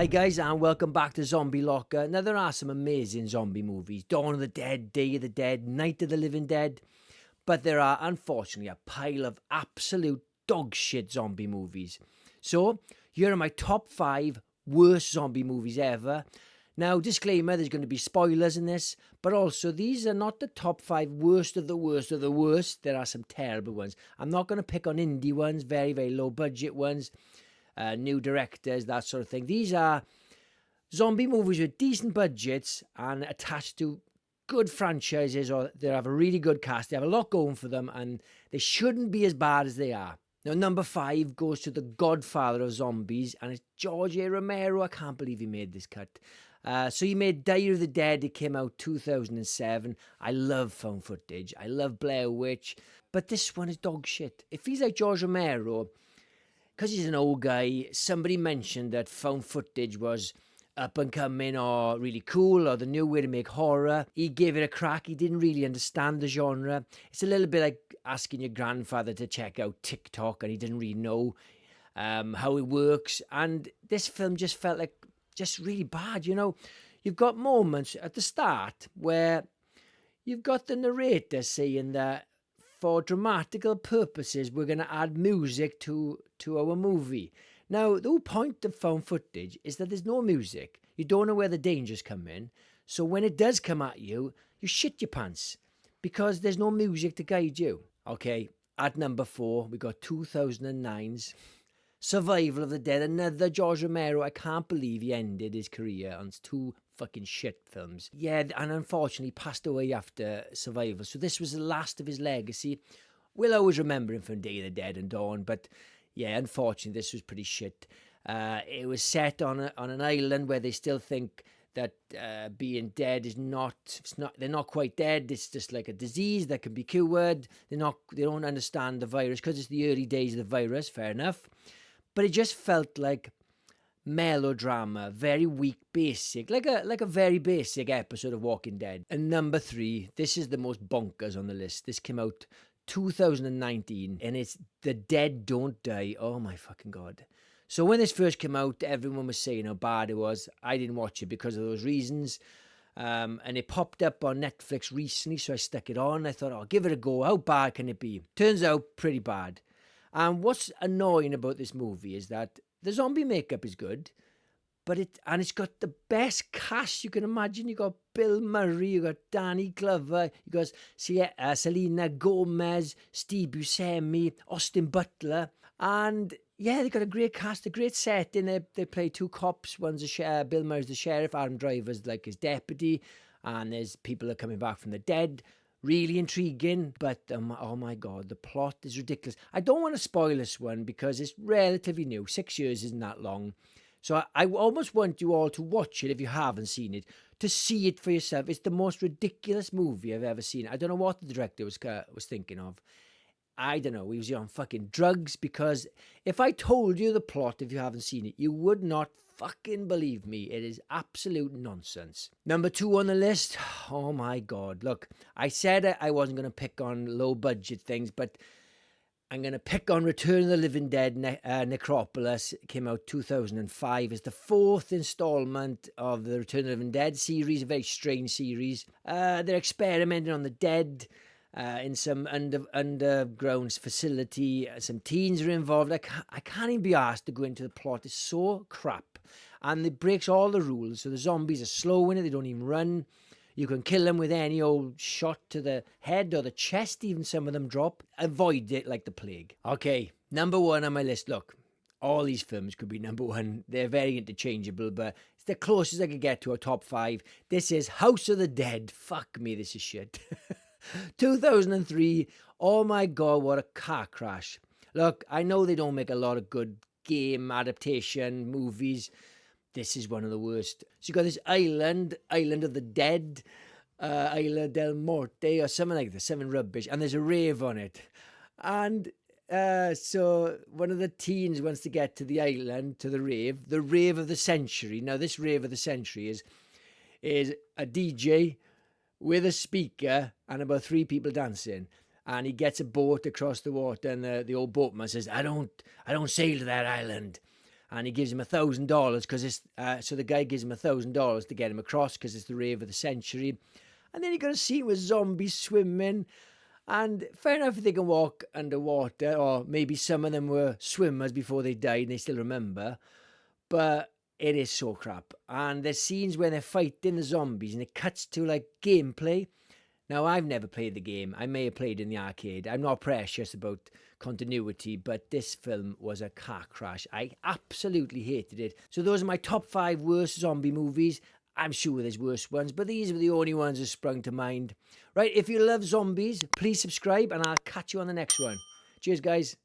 Hi guys, and welcome back to Zombie Locker. Now there are some amazing zombie movies. Dawn of the Dead, Day of the Dead, Night of the Living Dead. But there are unfortunately a pile of absolute dog shit zombie movies. So here are my top 5 worst zombie movies ever. Now, disclaimer, there's going to be spoilers in this, but also these are not the top 5 worst of the worst of the worst. There are some terrible ones. I'm not going to pick on indie ones, very, very low budget ones. New directors, that sort of thing. These are zombie movies with decent budgets and attached to good franchises, or they have a really good cast. They have a lot going for them, and they shouldn't be as bad as they are. Now, number 5 goes to the godfather of zombies, and it's George A. Romero. I can't believe he made this cut. So he made Day of the Dead. It came out 2007. I love found footage. I love Blair Witch. But this one is dog shit. It feels like George Romero, because he's an old guy, somebody mentioned that found footage was up and coming or really cool or the new way to make horror. He gave it a crack. He didn't really understand the genre. It's a little bit like asking your grandfather to check out TikTok and he didn't really know how it works. And this film just felt like just really bad. You know, you've got moments at the start where you've got the narrator saying that for dramatical purposes, we're going to add music to our movie. Now, the whole point of found footage is that there's no music. You don't know where the dangers come in. So when it does come at you, you shit your pants because there's no music to guide you. Okay, at number 4, we got 2009's Survival of the Dead, another George Romero. I can't believe he ended his career on 2 fucking shit films. Yeah, and unfortunately passed away after Survival. So this was the last of his legacy. We'll always remember him from Day of the Dead and Dawn, but yeah, unfortunately, this was pretty shit. It was set on an island where they still think that being dead is they're not quite dead. It's just like a disease that can be cured. They don't understand the virus because it's the early days of the virus. Fair enough. But it just felt like melodrama, very weak, basic, like a very basic episode of Walking Dead. And number 3, this is the most bonkers on the list. This came out 2019, and it's The Dead Don't Die. Oh my fucking God. So when this first came out, everyone was saying how bad it was. I didn't watch it because of those reasons. And it popped up on Netflix recently, so I stuck it on. I thought, I'll give it a go. How bad can it be? Turns out pretty bad. And what's annoying about this movie is that the zombie makeup is good, but it's got the best cast you can imagine. You got Bill Murray, you got Danny Glover, you got Selena Gomez, Steve Buscemi, Austin Butler, and yeah, they got a great cast, a great setting. They play 2 cops. One's Bill Murray's the sheriff, Adam Driver's like his deputy, and there's people that are coming back from the dead. Really intriguing, but oh my God, the plot is ridiculous. I don't want to spoil this one because it's relatively new. 6 years isn't that long. So I almost want you all to watch it if you haven't seen it, to see it for yourself. It's the most ridiculous movie I've ever seen. I don't know what the director was thinking of. I don't know. He was on fucking drugs, because if I told you the plot, if you haven't seen it, you would not fucking believe me. It is absolute nonsense. Number 2 on the list. Oh my God. Look, I said I wasn't going to pick on low budget things, but I'm going to pick on Return of the Living Dead. Necropolis. It came out 2005. It's the 4th installment of the Return of the Living Dead series, a very strange series. They're experimenting on the dead in some underground facility. Some teens are involved. I can't even be asked to go into the plot. It's so crap. And it breaks all the rules. So the zombies are slow in it. They don't even run. You can kill them with any old shot to the head or the chest. Even some of them drop. Avoid it like the plague. Okay, number 1 on my list. Look, all these films could be number 1. They're very interchangeable, but it's the closest I could get to a top 5. This is House of the Dead. Fuck me, this is shit. 2003. Oh my God, what a car crash. Look, I know they don't make a lot of good game adaptation movies. This is one of the worst. So you got this island of the dead, Isla del Morte or something like that, something rubbish, and there's a rave on it. And so one of the teens wants to get to the island, to the rave of the century. Now this rave of the century is a DJ with a speaker and about 3 people dancing. And he gets a boat across the water, and the old boatman says, I don't sail to that island. and he gives him $1,000 because it's so the guy gives him $1,000 to get him across because it's the rave of the century. And then you got to see with zombies swimming. And fair enough if they can walk underwater, or maybe some of them were swimmers before they died and they still remember. But it is so crap. And there's scenes where they're fighting the zombies and it cuts to like gameplay. Now, I've never played the game. I may have played in the arcade. I'm not precious about continuity, but this film was a car crash. I absolutely hated it. So those are my top 5 worst zombie movies. I'm sure there's worse ones, but these were the only ones that sprung to mind. Right, if you love zombies, please subscribe and I'll catch you on the next one. Cheers, guys.